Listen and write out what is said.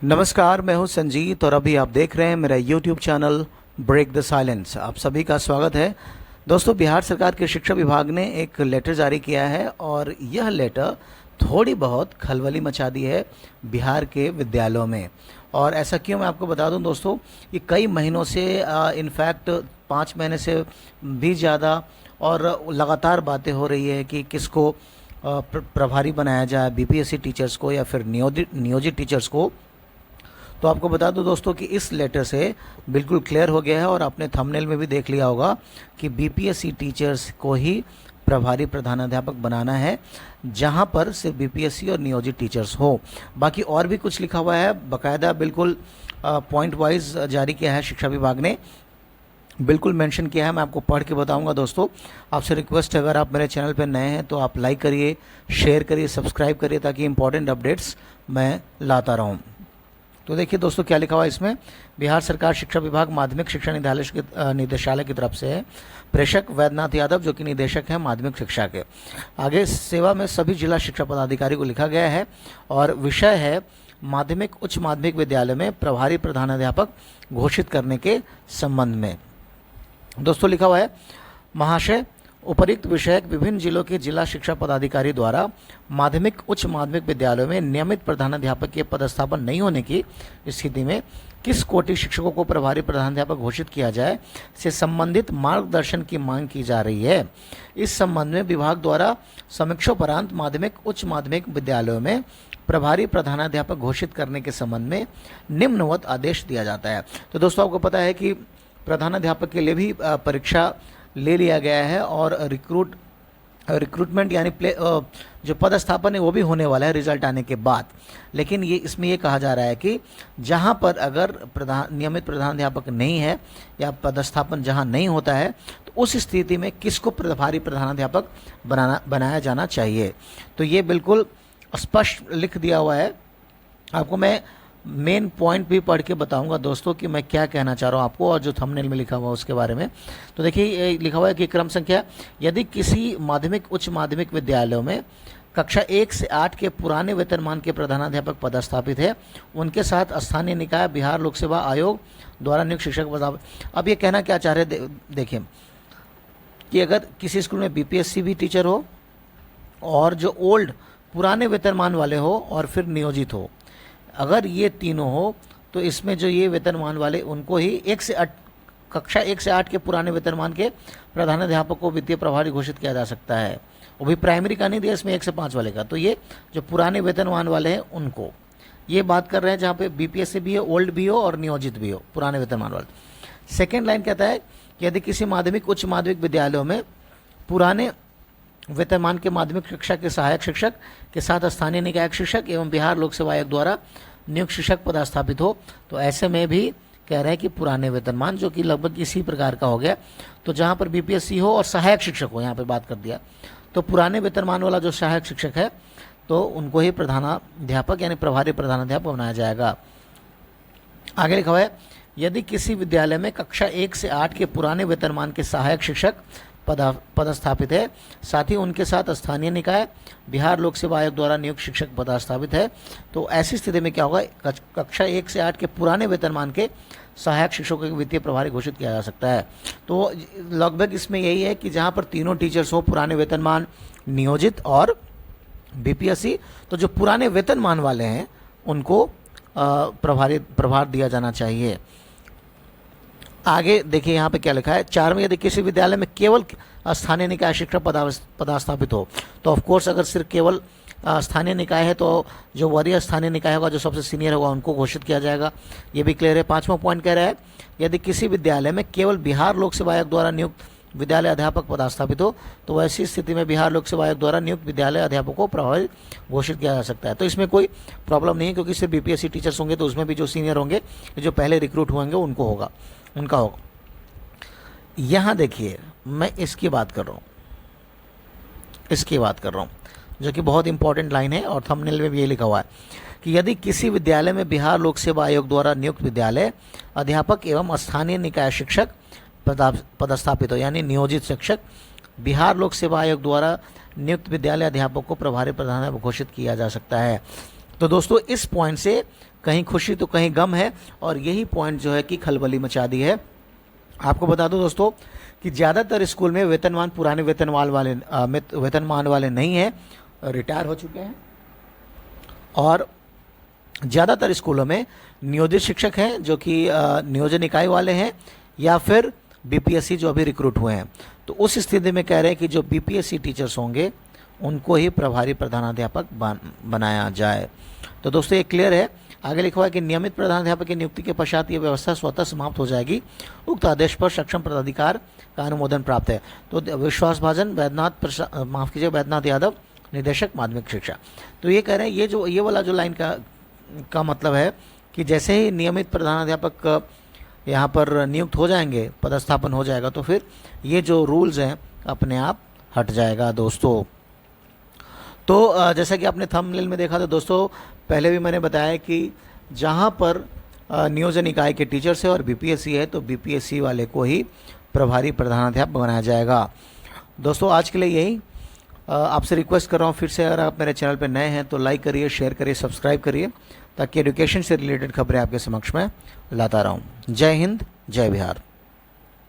नमस्कार, मैं हूं संजीत और अभी आप देख रहे हैं मेरा YouTube channel break the silence. आप सभी का स्वागत है। दोस्तों, बिहार सरकार के शिक्षा विभाग ने एक लेटर जारी किया है और यह लेटर थोड़ी बहुत खलबली मचा दी है बिहार के विद्यालयों में। और ऐसा क्यों, मैं आपको बता दूं दोस्तों, ये कई महीनों से इनफैक्ट 5 महीने से भी ज़्यादा और लगातार बातें हो रही है कि किसको प्रभारी बनाया जाए, बीपीएससी टीचर्स को या फिर नियोजित टीचर्स को। तो आपको बता दूं दोस्तों कि इस लेटर से बिल्कुल क्लियर हो गया है और आपने थंबनेल में भी देख लिया होगा कि बीपीएससी टीचर्स को ही प्रभारी प्रधानाध्यापक बनाना है, जहां पर सिर्फ बीपीएससी और नियोजित टीचर्स हो। बाकी और भी कुछ लिखा हुआ है, बाकायदा बिल्कुल पॉइंट वाइज जारी किया है शिक्षा विभाग ने, बिल्कुल मेंशन किया है। मैं आपको पढ़ के बताऊंगा। दोस्तों, आपसे रिक्वेस्ट है, अगर आप मेरे चैनल पर नए हैं तो आप लाइक करिए, शेयर करिए, सब्सक्राइब करिए, ताकि इंपॉर्टेंट अपडेट्स मैं लाता रहूं। तो देखिए दोस्तों, क्या लिखा हुआ है इसमें। बिहार सरकार शिक्षा विभाग माध्यमिक शिक्षा निदेशालय की तरफ से है। प्रेषक वैद्यनाथ यादव, जो कि निदेशक है माध्यमिक शिक्षा के। आगे सेवा में सभी जिला शिक्षा पदाधिकारी को लिखा गया है और विषय है माध्यमिक उच्च माध्यमिक विद्यालय में प्रभारी प्रधानाध्यापक घोषित करने के संबंध में। दोस्तों, लिखा हुआ है, महाशय, उपरिक्त विषयक विभिन्न जिलों के जिला शिक्षा पदाधिकारी द्वारा माध्यमिक उच्च माध्यमिक विद्यालयों में नियमित प्रधानाध्यापक के पदस्थापन नहीं होने की स्थिति में किस कोटि शिक्षकों को प्रभारी प्रधानाध्यापक घोषित किया जाए से संबंधित मार्गदर्शन की मांग की जा रही है। इस संबंध में विभाग द्वारा समीक्षोपरांत माध्यमिक उच्च माध्यमिक विद्यालयों में प्रभारी प्रधानाध्यापक घोषित करने के संबंध में निम्नवत आदेश दिया जाता है। तो दोस्तों, आपको पता है कि प्रधानाध्यापक के लिए भी परीक्षा ले लिया गया है और रिक्रूटमेंट यानी जो पदस्थापन है वो भी होने वाला है रिजल्ट आने के बाद। लेकिन इसमें ये कहा जा रहा है कि जहां पर अगर नियमित प्रधानाध्यापक नहीं है या पदस्थापन जहां नहीं होता है, तो उस स्थिति में किसको प्रभारी प्रधानाध्यापक बनाया जाना चाहिए। तो ये बिल्कुल स्पष्ट लिख दिया हुआ है। आपको मैं मेन पॉइंट भी पढ़ के बताऊंगा दोस्तों कि मैं क्या कहना चाह रहा हूं आपको, और जो थंबनेल में लिखा हुआ उसके बारे में। तो देखिए, लिखा हुआ है कि क्रम संख्या, यदि किसी माध्यमिक उच्च माध्यमिक विद्यालयों में कक्षा 1 से 8 के पुराने वेतनमान के प्रधानाध्यापक पदस्थापित है, उनके साथ स्थानीय निकाय बिहार लोक सेवा आयोग द्वारा नियुक्त शिक्षक पदस्थापित। अब ये कहना क्या चाह रहे, देखिए कि अगर किसी स्कूल में बीपीएससी भी टीचर हो और जो ओल्ड पुराने वेतनमान वाले हो और फिर नियोजित हो, अगर ये तीनों हो, तो इसमें जो ये वेतनमान वाले उनको ही कक्षा 1 से 8 के पुराने वेतनमान के प्रधानाध्यापक को वित्तीय प्रभारी घोषित किया जा सकता है। वो भी प्राइमरी का नहीं दिया, इसमें 1 से 5 वाले का। तो ये जो पुराने वेतनमान वाले हैं उनको ये बात कर रहे हैं, जहाँ पे बीपीएससी भी हो, ओल्ड भी हो और नियोजित भी हो, पुराने वेतनमान वाले। सेकेंड लाइन कहता है कि यदि किसी माध्यमिक उच्च माध्यमिक विद्यालयों में पुराने वेतनमान के माध्यमिक शिक्षा के सहायक शिक्षक के साथ स्थानीय निकाय शिक्षक एवं बिहार लोक सेवा आयोग द्वारा नियुक्त शिक्षक पदस्थापित हो, तो ऐसे में भी कह रहे हैं कि पुराने वेतनमान, जो कि लगभग इसी प्रकार का हो गया। तो जहां पर बीपीएससी हो और सहायक शिक्षक हो, यहाँ पे बात कर दिया, तो पुराने वेतनमान वाला जो सहायक शिक्षक है तो उनको ही प्रधानाध्यापक यानी प्रभारी प्रधानाध्यापक बनाया जाएगा। आगे लिखा हुआ है, यदि किसी विद्यालय में कक्षा 1 से 8 के पुराने वेतनमान के सहायक शिक्षक पदस्थापित है, साथ ही उनके साथ स्थानीय निकाय बिहार लोक सेवा आयोग द्वारा नियुक्त शिक्षक पदस्थापित है, तो ऐसी स्थिति में क्या होगा, कक्षा 1 से 8 के पुराने वेतनमान के सहायक शिक्षकों को वित्तीय प्रभारी घोषित किया जा सकता है। तो लगभग इसमें यही है कि जहां पर तीनों टीचर्स हो, पुराने वेतनमान, नियोजित और बीपीएससी, तो जो पुराने वेतनमान वाले हैं उनको प्रभार दिया जाना चाहिए। आगे देखिए यहाँ पे क्या लिखा है, 4 में, यदि किसी विद्यालय में केवल स्थानीय निकाय शिक्षक पदस्थापित हो, तो ऑफ कोर्स अगर सिर्फ केवल स्थानीय निकाय है तो जो वरीय स्थानीय निकाय होगा, जो सबसे सीनियर होगा, उनको घोषित किया जाएगा। ये भी क्लियर है। 5वां पॉइंट कह रहा है, यदि किसी विद्यालय में केवल बिहार लोक सेवा आयोग द्वारा नियुक्त विद्यालय अध्यापक पदस्थापित हो, तो वैसी स्थिति में बिहार लोक सेवा आयोग द्वारा नियुक्त विद्यालय अध्यापकों को प्रभारी घोषित किया जा सकता है। तो इसमें कोई प्रॉब्लम नहीं है, क्योंकि सिर्फ बीपीएससी टीचर्स होंगे तो उसमें भी जो सीनियर होंगे, जो पहले रिक्रूट होंगे उनका होगा। यहां देखिए, मैं इसकी बात कर रहा हूं, जो कि बहुत इंपॉर्टेंट लाइन है और थंबनेल में भी ये लिखा हुआ है कि यदि किसी विद्यालय में बिहार लोक सेवा आयोग द्वारा नियुक्त विद्यालय अध्यापक एवं स्थानीय निकाय शिक्षक पदस्थापित हो, यानी नियोजित शिक्षक बिहार लोक सेवा आयोग द्वारा नियुक्त विद्यालय अध्यापक को प्रभारी प्रधानाध्यापक घोषित किया जा सकता है। तो दोस्तों इस पॉइंट से कहीं खुशी तो कहीं गम है, और यही पॉइंट जो है कि खलबली मचा दी है। आपको बता दूं दोस्तों कि ज़्यादातर स्कूल में वेतनमान पुराने वेतनमान वाले नहीं हैं, रिटायर हो चुके हैं, और ज़्यादातर स्कूलों में नियोजित शिक्षक हैं जो कि नियोजन इकाई वाले हैं, या फिर बीपीएससी जो अभी रिक्रूट हुए हैं। तो उस स्थिति में कह रहे हैं कि जो बीपीएससी टीचर्स होंगे उनको ही प्रभारी प्रधानाध्यापक बनाया जाए। तो दोस्तों ये क्लियर है। आगे लिखा हुआ है कि नियमित प्रधानाध्यापक की नियुक्ति के पश्चात ये व्यवस्था स्वतः समाप्त हो जाएगी। उक्त आदेश पर सक्षम पदाधिकार का अनुमोदन प्राप्त है। तो विश्वास भाजन वैद्यनाथ यादव, निदेशक माध्यमिक शिक्षा। तो ये कह रहे हैं, ये वाला जो लाइन का मतलब है कि जैसे ही नियमित प्रधानाध्यापक यहाँ पर नियुक्त हो जाएंगे, पदस्थापन हो जाएगा, तो फिर ये जो रूल्स हैं अपने आप हट जाएगा दोस्तों। तो जैसा कि आपने थंबनेल में देखा था दोस्तों, पहले भी मैंने बताया कि जहाँ पर नियोजन इकाई के टीचर्स है और बीपीएससी है, तो बीपीएससी वाले को ही प्रभारी प्रधानाध्यापक बनाया जाएगा। दोस्तों आज के लिए यही। आपसे रिक्वेस्ट कर रहा हूँ फिर से, अगर आप मेरे चैनल पर नए हैं तो लाइक करिए, शेयर करिए, सब्सक्राइब करिए, ताकि एजुकेशन से रिलेटेड खबरें आपके समक्ष में लाता रहूँ। जय हिंद, जय बिहार।